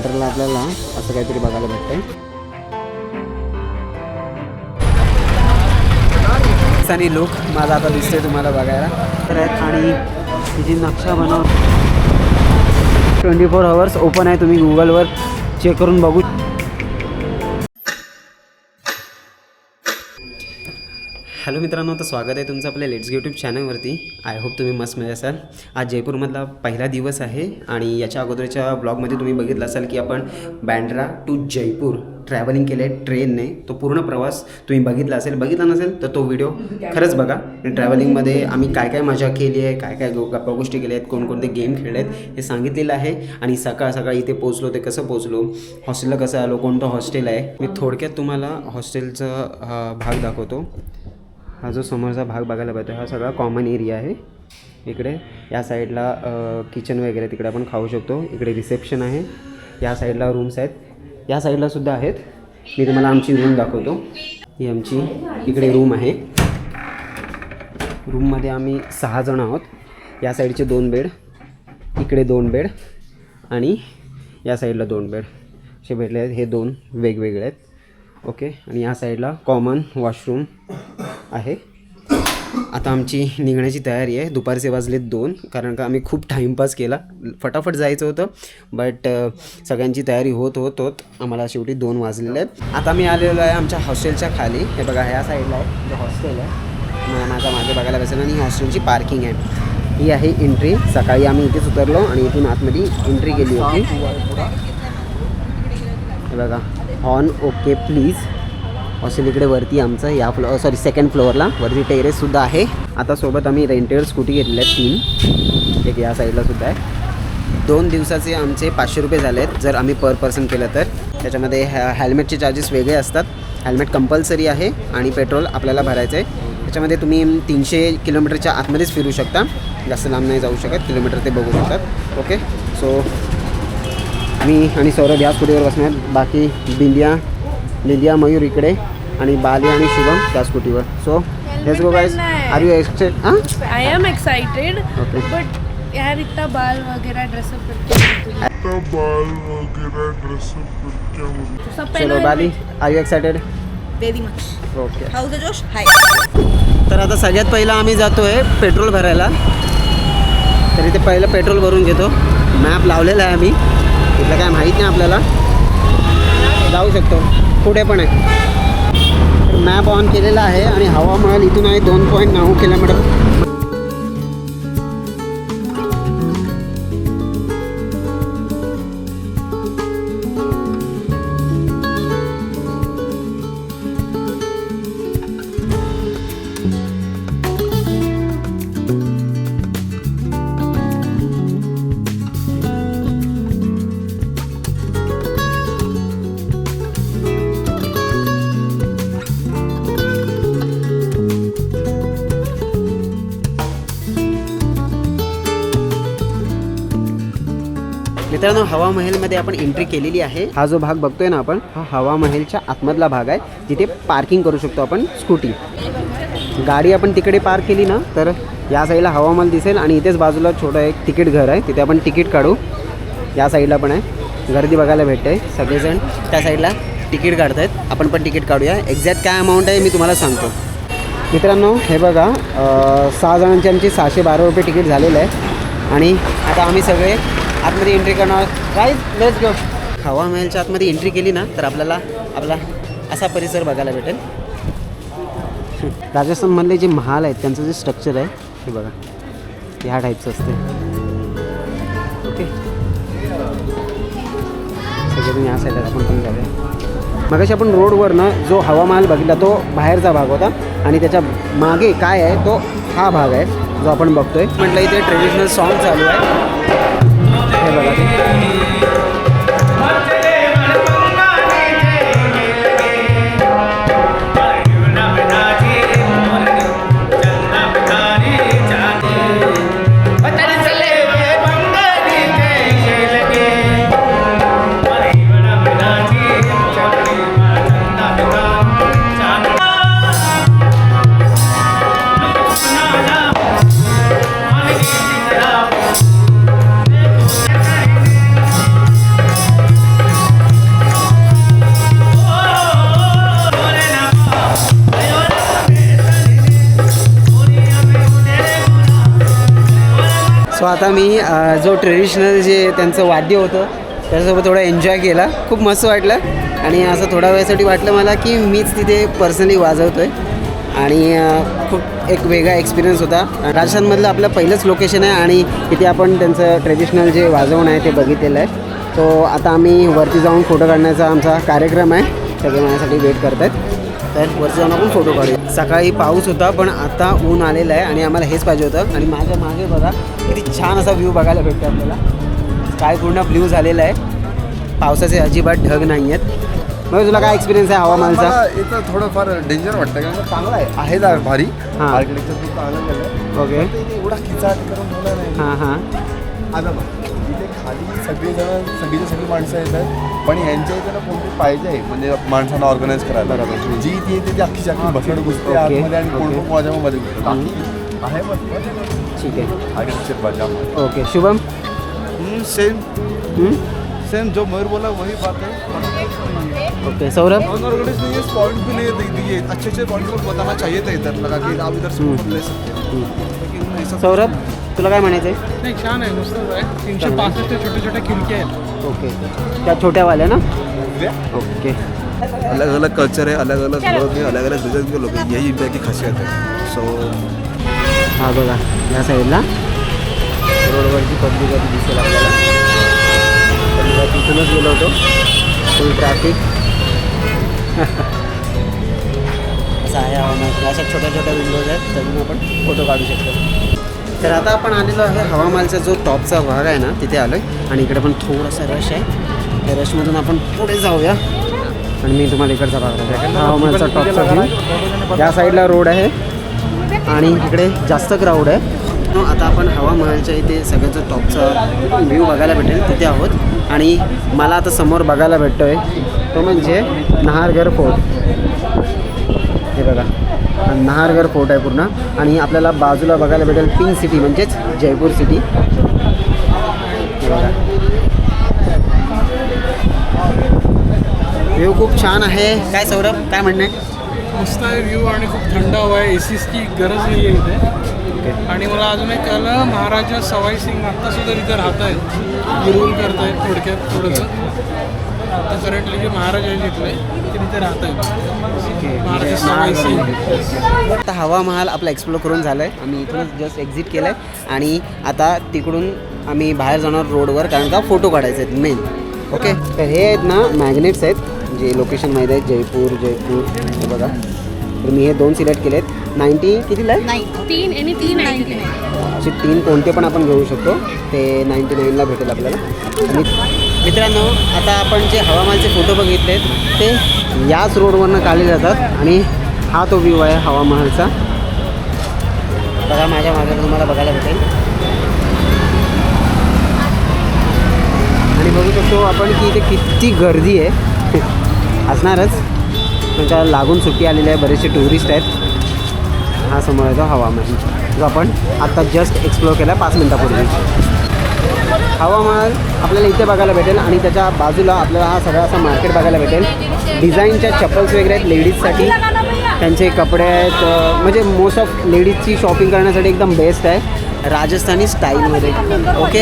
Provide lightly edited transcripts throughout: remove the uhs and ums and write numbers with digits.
एंटरला आपल्याला असं काहीतरी बघायला भेटतंय. आणि लुक माझा आता दिसतोय तुम्हाला बघायला तर आहेत. आणि तिची नक्षा बनव 24 आवर्स ओपन आहे. तुम्ही गुगलवर चेक करून बघू. हॅलो मित्रांनो, तर स्वागत आहे तुमचं आपल्या लेट्स यूट्यूब चॅनलवरती. आय होप तुम्ही मस्त मजा असाल. आज जयपूरमधला पहिला दिवस आहे आणि याच्या अगोदरच्या ब्लॉगमध्ये तुम्ही बघितलं असाल की आपण बँड्रा टू जयपूर ट्रॅव्हलिंग केलं आहे ट्रेनने. तो पूर्ण प्रवास तुम्ही बघितला असेल. बघितला नसेल तर तो व्हिडिओ खरंच बघा. ट्रॅव्हलिंगमध्ये आम्ही काय काय मजा केली आहे, काय काय गप्पा गोष्टी केल्या आहेत, कोणकोणते गेम खेळले आहेत हे सांगितलेलं आहे. आणि सकाळ सकाळी इथे पोचलो, ते कसं पोचलो, हॉस्टेलला कसं आलो, कोणतं हॉस्टेल आहे. मी थोडक्यात तुम्हाला हॉस्टेलचा भाग दाखवतो. हा जो समोरचा भाग बघायला पाहिजे हा सगळा कॉमन एरिया आहे. इकडे या साईडला किचन वगैरे तिकडे आपण खाऊ शकतो. इकडे रिसेप्शन आहे. या साईडला रूम्स आहेत. या साईडला सुद्धा आहेत. मी तुम्हाला आमची रूम दाखवतो. ही आमची इकडे रूम आहे. रूममध्ये आम्ही 6 जण आहोत. या साईडचे 2 बेड, इकडे 2 बेड आणि या साईडला 2 बेड असे भेटले आहेत. हे 2 वेगवेगळे आहेत. ओके. आणि या साईडला कॉमन वॉशरूम आहे. आता आमची निघण्याची तयारी आहे. दुपारचे वाजलेत 2 कारण का आम्ही खूप टाईमपास केला. फटाफट जायचं होतं बट सगळ्यांची तयारी होत आम्हाला शेवटी 2 वाजलेले आहेत. आता मी आलेलो आहे आमच्या हॉस्टेलच्या खाली. हे बघा ह्या साईडला आहे जो हॉस्टेल आहे. माझा मागे बघायला बसेल. आणि ही हॉस्टेलची पार्किंग आहे. ही आहे एंट्री. सकाळी आम्ही इथेच उतरलो आणि इथून आतमध्ये एंट्री केली होती. हे बघा ऑन ओके प्लीज. हॉस्टेल इकडे वरती आमचं या सेकंड फ्लोअरला वरती टेरेससुद्धा आहे. आता सोबत आम्ही रेंटेड स्कूटी घेतलेल्या आहेत 3. एक या साईडला सुद्धा आहे. 2 दिवसाचे आमचे 500 रुपये झाले आहेत जर आम्ही पर पर्सन केलं तर. त्याच्यामध्ये हेल्मेटचे चार्जेस वेगळे असतात. हेल्मेट कंपल्सरी आहे आणि पेट्रोल आपल्याला भरायचं आहे. त्याच्यामध्ये तुम्ही 300 किलोमीटरच्या आतमध्येच फिरू शकता. जास्त लांब नाही जाऊ शकत. किलोमीटर ते बघू शकतात. ओके. सो मी आणि सौरभ या स्कूटीवर बसणार. बाकी लिलिया मयूर इकडे आणि बाली आणि शुभम त्या स्कूटीवर. So let's go guys. Are you excited? I am excited. Okay. But यार इतना बाल वगैरह ड्रेसअप करके चलो Bali, are you excited? Very much. Okay. How the josh. Hi. तर आता सगळ्यात पहिला आम्ही जातो आहे पेट्रोल भरायला. तर इथे पहिलं पेट्रोल भरून घेतो. मॅप लावलेला आहे आम्ही. इथलं काय माहीत नाही आपल्याला. जाऊ शकतो. पुढे पण आहे. मॅप ऑन केलेला आहे आणि हवा महल इथून आहे 2.9 किलोमीटर. मित्रांनो, हवा महलमध्ये आपण एंट्री केलेली आहे. हा जो भाग बघतोय ना आपण, हा हवा महलच्या आतमधला भाग आहे. तिथे पार्किंग करू शकतो आपण स्कूटी. गाडी आपण तिकडे पार्क केली ना तर या साईडला हवा महल दिसेल आणि इथेच बाजूला छोटं एक तिकीट घर आहे. तिथे आपण तिकीट काढू. या साईडला पण आहे. गर्दी बघायला भेटते. सगळेजण त्या साईडला तिकीट काढत आहेत. आपण पण तिकीट काढूया. एक्झॅक्ट काय अमाऊंट आहे मी तुम्हाला सांगतो. मित्रांनो हे बघा 6 जणांची आमची 612 रुपये तिकीट झालेलं आहे. आणि आता आम्ही सगळे आतमध्ये एंट्री करणार. Guys let's go. हवा महलच्या आतमध्ये एंट्री केली ना तर आपला असा परिसर बघायला भेटेल. राजस्थानमधले जे महाल आहेत त्यांचं जे स्ट्रक्चर आहे हे बघा ह्या टाईपचं असते. ओके. सगळेजण या साईडला आपण पण जाऊया. मगाशी आपण रोडवरनं जो हवा महल बघितला तो बाहेरचा भाग होता आणि त्याच्या मागे काय आहे तो हा भाग आहे जो आपण बघतोय. म्हटलं इथे ट्रेडिशनल सॉन्ग चालू आहे. हे बघा ते. सो आता मी जो ट्रेडिशनल जे त्यांचं वाद्य होतं त्याच्यासोबत थोडं एन्जॉय केला. खूप मस्त वाटलं आणि असं थोड्या वेळासाठी वाटलं मला की मीच तिथे पर्सनली वाजवतो आहे आणि खूप एक वेगळा एक्सपिरियन्स होता. राजस्थानमधलं आपलं पहिलंच लोकेशन आहे आणि इथे आपण त्यांचं ट्रेडिशनल जे वाजवणं आहे ते बघितलेलं आहे. तो आता आम्ही वरती जाऊन फोटो काढण्याचा आमचा कार्यक्रम आहे. सगळे माझ्यासाठी वेट करत आहेत, तर वरती जाऊन आपण फोटो काढूया. सकाळी पाऊस होता पण आता ऊन आलेलं आहे आणि आम्हाला हेच पाहिजे होतं. आणि माझ्या मागे बघा किती छान असा व्ह्यू बघायला भेटतो आपल्याला. स्काय पूर्ण ब्ल्यू झालेला आहे, पावसाचे अजिबात ढग नाही आहेत. मग तुला काय एक्सपिरियन्स आहे हवामानचा? इथं थोडंफार डेंजर वाटतं कारण चांगला आहे ना भारी हां. आर्किटेक्चर खूप चांगलं केलं. ओके. एवढा खिचाट करून ठेवला नाही. हां हां. आता बघ इथे खाली सगळी माणसं येतात पण यांच्या इथे ना कोणती पाहिजे आहे म्हणजे माणसांना ऑर्गनाईज करायला. बरोबर. जी ती येते ती अख्खी बसणं घुसते आतमध्ये आणि कोण कोण माझ्यामध्ये घुसते. बाकी आहे बस ठीक आहे. आर्किटेक्चर मजा. ओके. शुभम? सेम जो मयूर बोला वही बात है. ओके. सौरभ? ऑर्गेनाइज नहीं है, पॉइंट भी नहीं दिए. अच्छे पॉइंट को बताना चाहिए था इधर लगा कि आप इधर से ले सकते हैं. लेकिन ऐसा सौरभ तुला काय म्हणायचं आहे? नाही छान आहे, मस्तच आहे. 365 छोटे छोटे खिडकी आहेत. ओके. त्या छोट्यावाल्या ना? ओके. अलग अलग कल्चर है, अलग अलग लोग हैं, अलग अलग रीजन के लोग हैं. यही इंडिया की खासियत है. सो हा बघा या साईडला रोडवरची पब्लिक आधी दिसेल आपल्याला. तर तिथूनच गेलो होतो. फुल ट्रॅफिक असं आहे हवामान. अशा छोट्या छोट्या विंडोज आहेत त्यातून आपण फोटो काढू शकतो. तर आता आपण आलेलो आहे हवामालचा जो टॉपचा भाग आहे ना तिथे आलो आहे आणि इकडे पण थोडासा रश आहे. त्या रशमधून आपण पुढे जाऊया आणि मी तुम्हाला इकडचा भाग दाखवतो. हवामालचा टॉपचा व्ह्यू. या साईडला रोड आहे आणि इकडे जास्त क्राऊड आहे. आता आपण हवामहलच्या इथे सगळ्याचं टॉपचा व्ह्यू बघायला भेटेल तिथे आहोत आणि मला आता समोर बघायला भेटतो आहे तो म्हणजे नहारगड फोर्ट. हे बघा नहारगड फोर्ट आहे पूर्ण आणि आपल्याला बाजूला बघायला भेटेल पिंक सिटी म्हणजेच जयपूर सिटी. हे बघा व्ह्यू खूप छान आहे. काय सौरभ काय म्हणणं आहे? मस्त आहे व्ह्यू आणि खूप थंड हवा आहे. एसीची गरज नाही आहे इथे. आणि मला अजून एक कळलं महाराजा सवाई सिंग आत्तासुद्धा तिथे राहत आहेत, रूल करत आहेत थोडक्यात थोडंसं. आता करंटली जे महाराज आहेत तिथले ते तिथे राहत आहेत. महाराजा सवाई सिंग. आता हवा महाल आपला एक्सप्लोर करून झालं आहे. आम्ही इथूनच जस्ट एक्झिट केलं आहे आणि आता तिकडून आम्ही बाहेर जाणार रोडवर कारण का फोटो काढायचे आहेत मेन. ओके. तर हे आहेत ना मॅग्नेट्स आहेत जे लोकेशन माहीत आहेत जयपूर हे बघा. तर मी हे 2 सिलेक्ट केले आहेत. 90 कितीला आहे? 3 आणि 399. असे 3 कोणते पण आपण घेऊ शकतो. ते 99ला भेटेल आपल्याला. आणि मित्रांनो आता आपण जे हवामालचे फोटो बघितले ते याच रोडवरनं काढले जातात आणि हा तो व्ह्यू आहे हवामहलचा. बघा माझ्या मागे तुम्हाला बघायला भेटेल आणि बघू शकतो आपण की इथे किती गर्दी आहे. असणारच त्यांच्या लागून सुट्टी आलेली आहे. बरेचसे टुरिस्ट आहेत. हा समोर येतो हवामहल जो आपण आत्ता जस्ट एक्सप्लोर केला 5 मिनटापूर्वी. हवामहल आपल्याला इथे बघायला भेटेल आणि त्याच्या बाजूला आपल्याला हा सगळा असा मार्केट बघायला भेटेल. डिझाईनच्या चप्पल्स वगैरे आहेत लेडीजसाठी. त्यांचे कपडे आहेत म्हणजे मोस्ट ऑफ लेडीजची शॉपिंग करण्यासाठी एकदम बेस्ट आहे राजस्थानी स्टाईलमध्ये. ओके.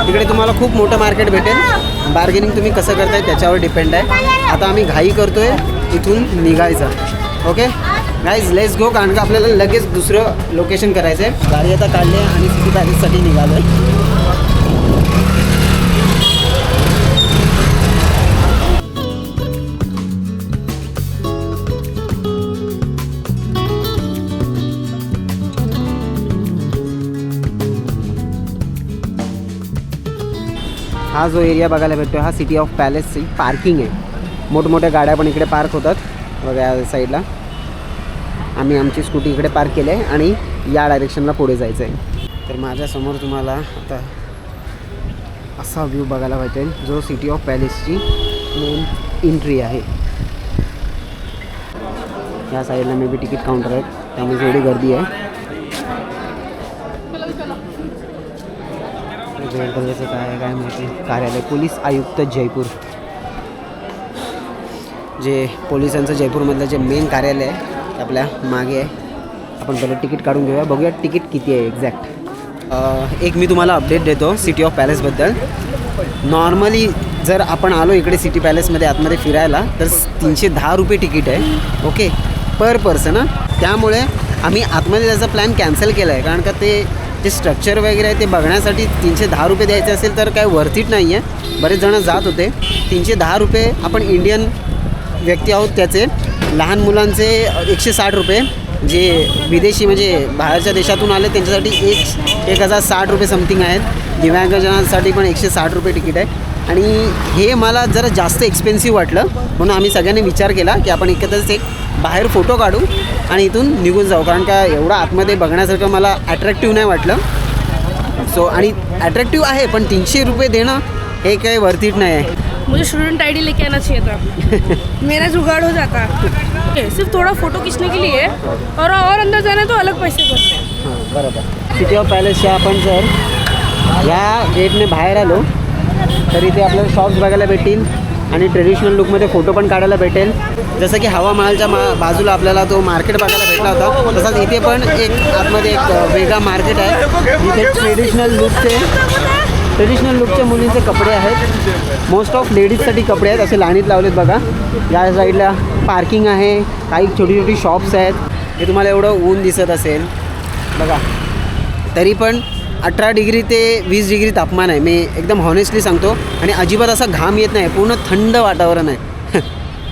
इकडे तुम्हाला खूप मोठं मार्केट भेटेल. बार्गेनिंग तुम्ही कसं करताय त्याच्यावर डिपेंड आहे. आता आम्ही घाई करतो आहे इथून निघायचं. ओके गाईज लेट्स गो कारण का आपल्याला लगेच दुसरं लोकेशन करायचं आहे. गाडी आता काढली आहे आणि सिटी पॅलेससाठी निघालो आहे. हा जो एरिया बघायला भेटतो हा सिटी ऑफ पॅलेसची पार्किंग आहे. मोठमोठ्या गाड्या पण इकडे पार्क होतात. बघा या साईडला आम्ही आमची स्कूटी इकडे पार्क केली आहे आणि या डायरेक्शनला पुढे जायचं आहे. तर माझ्यासमोर तुम्हाला आता असा व्ह्यू बघायला भेटेल जो सिटी ऑफ पॅलेसची मेन एंट्री आहे. या साईडला मे बी तिकीट काउंटर आहेत त्यामुळे एवढी गर्दी आहे. काय माहिती कार्यालय पोलीस आयुक्त जयपूर जे पोलिसांचं जयपूरमधलं जे मेन कार्यालय आहे ते आपल्या मागे आहे. आपण पहिले तिकीट काढून घेऊया बघूया तिकीट किती आहे एक्झॅक्ट. एक मी तुम्हाला अपडेट देतो सिटी ऑफ पॅलेसबद्दल. नॉर्मली जर आपण आलो इकडे सिटी पॅलेसमध्ये आतमध्ये फिरायला तर 310 रुपये तिकीट आहे, ओके, पर पर्सन. त्यामुळे आम्ही आतमध्ये त्याचा प्लॅन कॅन्सल केला आहे, कारण का ते जे स्ट्रक्चर वगैरे आहे ते बघण्यासाठी 310 रुपये द्यायचे असेल तर काय वर्थ इट नाही आहे. बरेच जण जात होते. 310 रुपये आपण इंडियन व्यक्ती आहोत त्याचे. लहान मुलांचे 160 रुपये, जे विदेशी म्हणजे बाहेरच्या देशातून आले त्यांच्यासाठी 1060 रुपये समथिंग आहेत. दिव्यांगजनांसाठी पण 160 रुपये तिकीट आहे. आणि हे मला जरा जास्त एक्सपेन्सिव्ह वाटलं, म्हणून आम्ही सगळ्यांनी विचार केला की आपण एकत्रच एक बाहेर फोटो काढू आणि इथून निघून जाऊ, कारण का एवढं आतमध्ये बघण्यासारखं मला अट्रॅक्टिव्ह नाही वाटलं. सो आणि अट्रॅक्टिव्ह आहे पण 300 रुपये देणं हे काही वर्थ इट नाही आहे. मुझे स्टूडेंट आईडी लेके आना चाहिए था. मेरा जुगाड़ हो जाता. सिर्फ थोड़ा फोटो खींचने के लिए और अंदर जाना तो अलग पैसे भरते हैं. हां बरोबर. सिटी ऑफ पॅलेसच्या आपण जर ह्या गेटने बाहेर आलो तर इथे आपल्याला शॉप्स बघायला भेटतील आणि ट्रेडिशनल लुकमध्ये फोटो पण काढायला भेटेल. जसं की हवा महलच्या बाजूला आपल्याला तो मार्केट बघायला भेटला होता, तसाच इथे पण एक आतमध्ये एक वेगळा मार्केट आहे जिथे ट्रेडिशनल लुकचे मुलींचे कपडे आहेत. मोस्ट ऑफ लेडीजसाठी कपडे आहेत, असे लाईनीत लावलेत बघा. या साईडला पार्किंग आहे, काही छोटी छोटी शॉप्स आहेत. हे तुम्हाला एवढं ऊन दिसत असेल बघा, तरी पण 18 डिग्री ते 20 डिग्री तापमान आहे. मी एकदम हॉनेस्टली सांगतो. आणि अजिबात असा घाम येत नाही, पूर्ण थंड वातावरण आहे.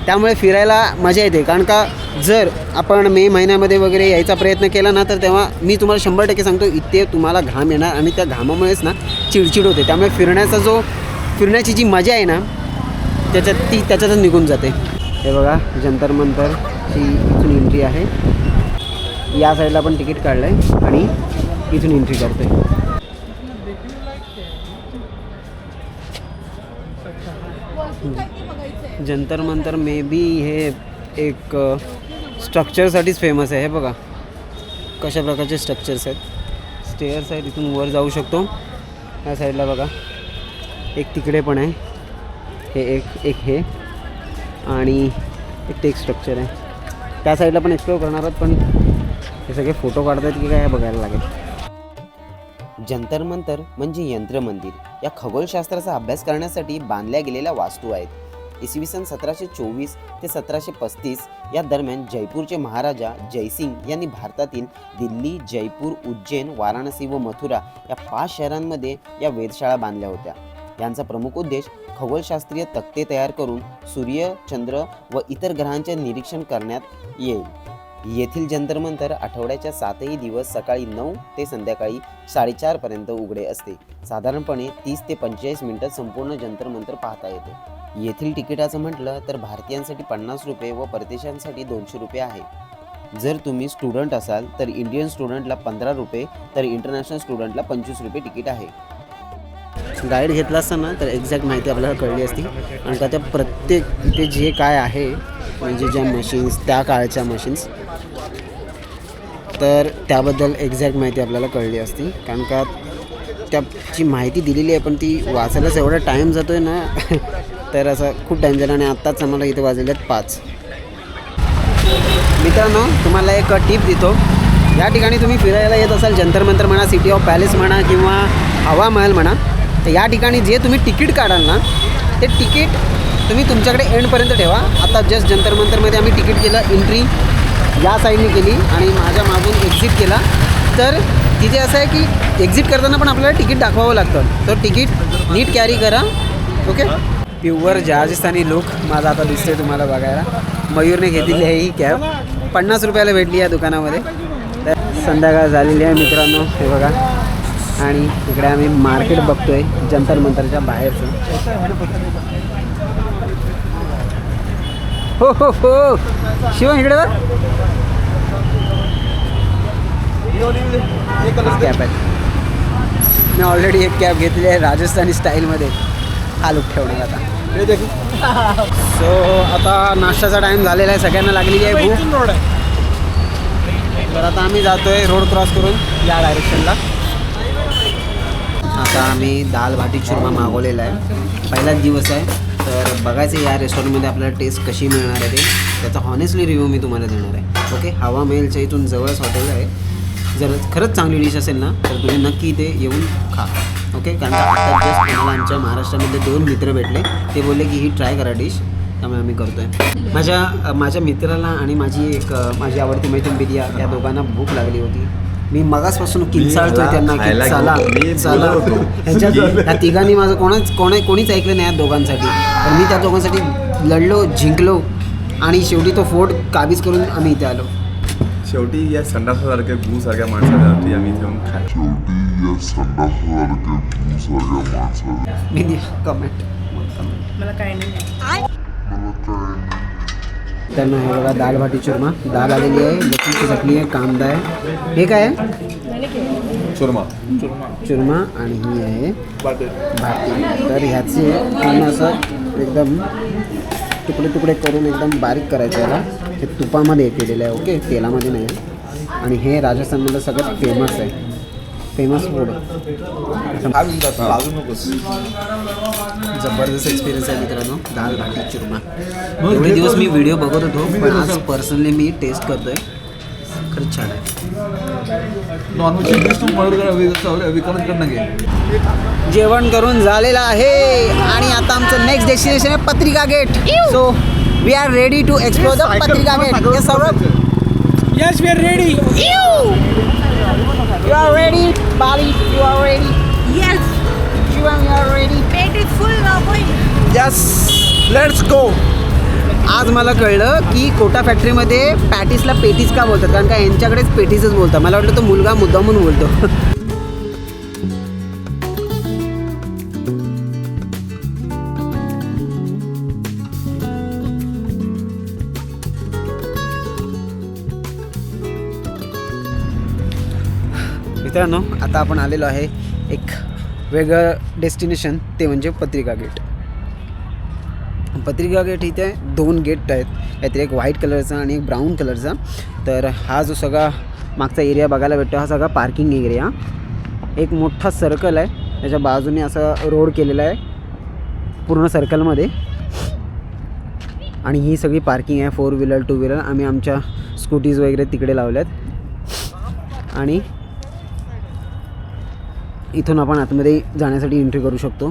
त्यामुळे फिरायला मजा येते. कारण का जर आपण मे महिन्यामध्ये वगैरे यायचा प्रयत्न केला ना तर तेव्हा मी तुम्हाला 100% सांगतो इथे तुम्हाला घाम येणार आणि त्या घामामुळेच ना चिडचिड होते. त्यामुळे फिरण्याची जी मजा आहे ना त्याच्यातच निघून जाते. हे बघा जंतर मंतरची इथून एंट्री आहे. या साईडला पण तिकीट काढलं आहे आणि इथून एंट्री करतो आहे. जंतर मंतर मे बी हे एक स्ट्रक्चरसाठीच फेमस आहे. हे बघा कशा प्रकारचे स्ट्रक्चर्स आहेत. स्टेअर्स आहेत, इथून वर जाऊ शकतो. या साईडला बघा एक तिकडे पण आहे, हे एक हे आणि एक टेक स्ट्रक्चर आहे. त्या साईडला पण एक्सप्लोर करणार आहोत, पण हे सगळे फोटो काढतात की काय बघायला लागेल. जंतर मंतर म्हणजे यंत्रमंदिर या खगोलशास्त्राचा अभ्यास करण्यासाठी बांधल्या गेलेल्या वास्तू आहेत. इसवी सन 1724 ते 1735 या दरम्यान जयपूरचे महाराजा जयसिंग यांनी भारतातील दिल्ली, जयपूर, उज्जैन, वाराणसी व मथुरा या 5 शहरांमध्ये या वेधशाळा बांधल्या होत्या. यांचा प्रमुख उद्देश खगोलशास्त्रीय तक्ते तयार करून सूर्य, चंद्र व इतर ग्रहांचे निरीक्षण करण्यात येईल. येथील जंतर मंतर आठवड्याच्या 7ही दिवस सकाळी 9 ते संध्याकाळी 4:30 पर्यंत उघडे असते. साधारणपणे 30 ते 45 मिनिटात संपूर्ण जंतर मंतर पाहता येते. येथील तिकिटाचं म्हटलं तर भारतीयांसाठी 50 रुपये व परदेशांसाठी 200 रुपये आहे. जर तुम्ही स्टुडंट असाल तर इंडियन स्टुडंटला 15 रुपये तर इंटरनॅशनल स्टुडंटला 25 रुपये तिकीट आहे. गाईड घेतला असताना तर एक्झॅक्ट माहिती आपल्याला कळली असती, आणि का त्या प्रत्येक इथे जे काय आहे म्हणजे ज्या मशीन्स त्या काळच्या मशीन्स तर त्याबद्दल एक्झॅक्ट माहिती आपल्याला कळली असती. कारण का त्याची माहिती दिलेली आहे पण ती वाचायलाच एवढा टाईम जातो आहे ना तर असं खूप डेंजर. आणि आत्ताच आम्हाला इथे वाजलेले आहेत 5. मित्रांनो तुम्हाला एक टिप देतो. या ठिकाणी तुम्ही फिरायला येत असाल, जंतर मंतर म्हणा, सिटी ऑफ पॅलेस म्हणा किंवा हवा महल म्हणा, तर या ठिकाणी जे तुम्ही तिकीट काढाल ना ते तिकीट तुम्ही तुमच्याकडे एंडपर्यंत ठेवा. आता जस्ट जंतर मंतरमध्ये आम्ही तिकीट केलं, एंट्री या साईडने केली आणि माझ्या मागून एक्झिट केला. तर तिथे असं आहे की एक्झिट करताना पण आपल्याला तिकीट दाखवावं लागतं. तर तिकीट नीट कॅरी करा. ओके. प्युअर राजस्थानी लुक माझा आता दिसतोय तुम्हाला बघायला. मयूरने घेतलेली आहे ही कॅब, 50 रुपयाला भेटली या दुकानामध्ये. तर संध्याकाळ झालेली आहे मित्रांनो, हे बघा. आणि इकडे आम्ही मार्केट बघतोय जंतर मंतरच्या बाहेरचं. हो हो हो शिवम इकडे बघ, कॅब आहे. मी ऑलरेडी एक कॅब घेतली आहे राजस्थानी स्टाईलमध्ये. हा लुक ठेवणार आता. सो आता नाश्त्याचा टाईम झालेला आहे, सगळ्यांना लागलेली आहे भूक. तर आता आम्ही जातो आहे रोड क्रॉस करून या डायरेक्शनला. आता आम्ही दाल भाटी चुरमा मागवलेला आहे. पहिलाच दिवस आहे तर बघायचं या रेस्टॉरंटमध्ये आपल्याला टेस्ट कशी मिळणार आहे ते, त्याचा हॉनेस्टली रिव्ह्यू मी तुम्हाला देणार आहे. ओके. हवा महलच्या इथून जवळच हॉटेल आहे जर खरंच चांगली डिश असेल ना तर तुम्ही नक्की इथे येऊन खा. ओके, कारण का आता जस्ट आम्हाला आमच्या महाराष्ट्रामध्ये 2 मित्र भेटले. ते बोलले की ही ट्राय करा डिश, त्यामुळे आम्ही करतो आहे. माझ्या मित्राला आणि माझी आवडती मैत्रीण बिदिया या दोघांना भूक लागली होती. मी मगासपासून किंचाळतोय त्यांना की चला ह्या तिघांनी माझं कोणीच ऐकलं नाही या दोघांसाठी. पण मी त्या दोघांसाठी लढलो, जिंकलो आणि शेवटी तो फोर्ट काबीज करून आम्ही इथे आलो. शेवटी या संडासासारख्या भूसारख्या माणसासाठी आम्ही इथे येऊन खायला. बिदिया कमेंट. मला काय नाही. त्यांना हे बघा दाल भाटी चुरमा, दाल आलेली आहे, लसूणची चटणी आहे, कांदा आहे. हे काय आहे? चुरमा आणि ही आहे भाटी. तर ह्याचे पूर्ण असं एकदम तुकडे करून एकदम बारीक करायचं याला. हे तुपामध्ये केलेलं आहे. ओके, तेलामध्ये नाही. आणि हे राजस्थानमध्ये सगळ्यात फेमस आहे, फेमस फूड. जबरदस्त एक्सपिरियन्स आहे मित्रांनो, दाल भाटी चुरमा. एवढे दिवस मी व्हिडिओ बघत होतो, पण आज पर्सनली मी टेस्ट करतोय. खरंच छान आहे. जेवण करून झालेलं आहे आणि आता आमचं नेक्स्ट डेस्टिनेशन आहे Patrika gate. So we are ready to explore the Patrika gate. Yes Saurabh? Yes, we are ready. You are ready, Bali? You are ready? Yes. Shivam, you are ready? Plate is full now, boy. Yes, let's go. आज मला कळलं की कोटा फॅक्टरीमध्ये पॅटीसला पेटीस का बोलतात, कारण का यांच्याकडेच पेटीसच बोलतात. मला वाटलं तो मुलगा मुद्दा म्हणून बोलतो. मित्रांनो, आता आपण आलेलो आहे एक वेगळं डेस्टिनेशन, ते म्हणजे पत्रिका गेट. पत्रिका गेट इथे 2 गेट आहेत, यातील एक व्हाईट कलरचा आणि एक ब्राऊन कलरचा. तर हा जो सगळा मागचा एरिया बघायला भेटतो हा सगळा पार्किंग एरिया. एक मोठा सर्कल आहे, त्याच्या बाजूने असा रोड केलेला आहे पूर्ण सर्कलमध्ये. आणि ही सगळी पार्किंग आहे, 4 व्हीलर 2 व्हीलर. आम्ही आमच्या स्कूटीज वगैरे तिकडे लावल्यात आणि इथून आपण आतमध्ये जाण्यासाठी एंट्री करू शकतो.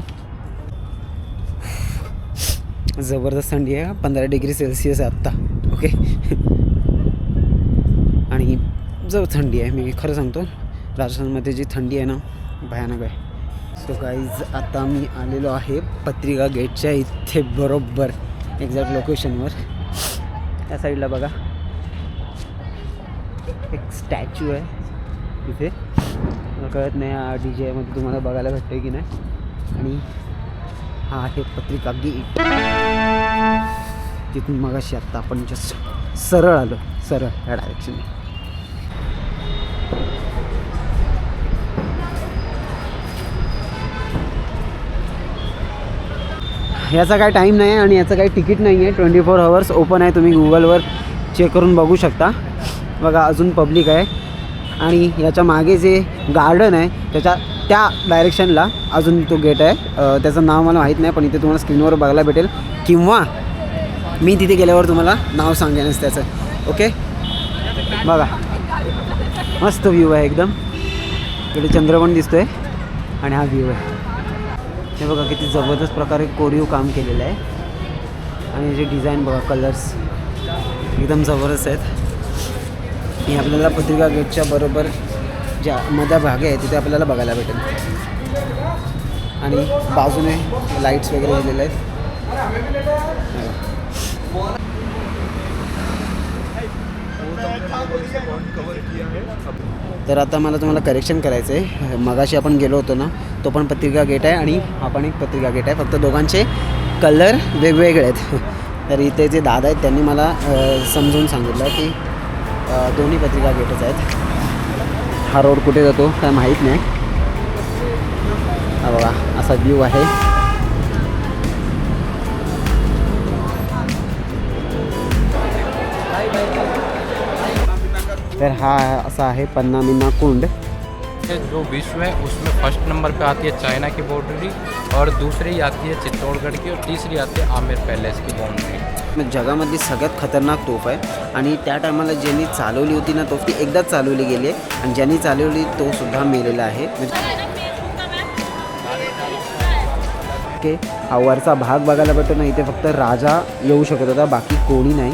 जबरदस्त थंडी आहे, 15 डिग्री सेल्सिअस आहे आत्ता. ओके, आणि जर थंडी आहे, मी खरं सांगतो राजस्थानमध्ये जी थंडी आहे ना भयानक आहे. सो गाईज, आता मी आलेलो आहे पत्रिका गेटच्या इथे बरोबर एक्झॅक्ट लोकेशनवर. त्या साईडला बघा एक स्टॅच्यू आहे इथे. मला कळत नाही हा DJ मध्ये तुम्हाला बघायला भेटतोय की नाही. आणि हा आहे पत्रिका गेट, तिथून मगाशी आत्ता आपण जस्ट सरळ आलो, सरळ ह्या डायरेक्शनने. याचा काही टाईम नाही आणि याचं काही तिकीट नाही आहे. 24 आवर्स ओपन आहे, तुम्ही गुगलवर चेक करून बघू शकता. बघा अजून पब्लिक आहे. आणि याच्या मागे जे गार्डन आहे त्या डायरेक्शनला अजून तो गेट आहे. त्याचं नाव मला माहीत नाही, पण इथे तुम्हाला स्क्रीनवर बघायला भेटेल किंवा मी तिथे गेल्यावर तुम्हाला नाव सांगेनच त्याचं. ओके, बघा मस्त व्ह्यू आहे एकदम. इकडे चंद्र पण दिसतो आहे आणि हा व्ह्यू आहे. हे बघा किती जबरदस्त प्रकारे कोरीव काम केलेलं आहे. आणि जे डिझाईन बघा, कलर्स एकदम जबरदस्त आहेत. हे आपल्याला पत्रिका गेटच्या बरोबर ज्या मध्य भागे आहे तिथे आपल्याला बघायला भेटेल. आणि बाजूने लाईट्स वगैरे दिलेले आहेत. तर आता मला तुम्हाला करेक्शन करायचं आहे. मगाशी आपण गेलो होतो ना, तो पण पत्रिका गेट आहे आणि हा पण एक पत्रिका गेट आहे, फक्त दोघांचे कलर वेगवेगळे आहेत. तर इथे जे दादा आहेत त्यांनी मला समजून सांगितलं की दोन्ही पत्रिका गेटच आहेत. हा रोड कुठे जातो काय माहीत नाही. हा बघा असा व्ह्यू आहे. तर हा असा आहे पन्नामिना कुंड. है जो विश्व है उसमें फर्स्ट नंबर पे आती है चाइना की बाउंड्री, और दूसरी आती है चित्तौड़गढ़ की, और तीसरी आती है आमेर पैलेस की बाउंड्री। जगामधली सगळ्यात खतरनाक तोफ आहे आणि त्या टायमाला ज्यांनी चालवली होती ना तोफ ती एकदाच चालवली गेली आहे आणि ज्यांनी चालवली तो सुद्धा मेलेला आहे. ओके, हा वरचा भाग बघायला भेटतो ना, इथे फक्त राजा येऊ शकत होता, बाकी कोणी नाही.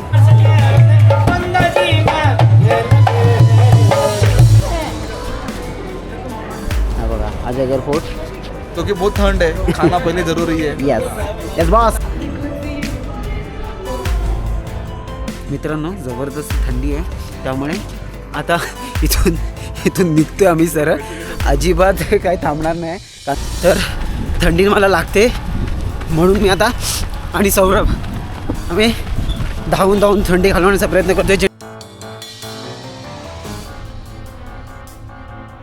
हा बघा अजयगढ़ फोर्ट, क्योंकि बहुत ठंड है, खाना पहले जरूरी है. Yes yes boss. मित्रांनो जबरदस्त थंडी आहे, त्यामुळे आता इथून निघतोय आम्ही सरळ, अजिबात काय थांबणार नाही का तर थंडी मला लागते म्हणून मी आता आणि सौरभ आम्ही धावून थंडी घालवण्याचा प्रयत्न करतोय.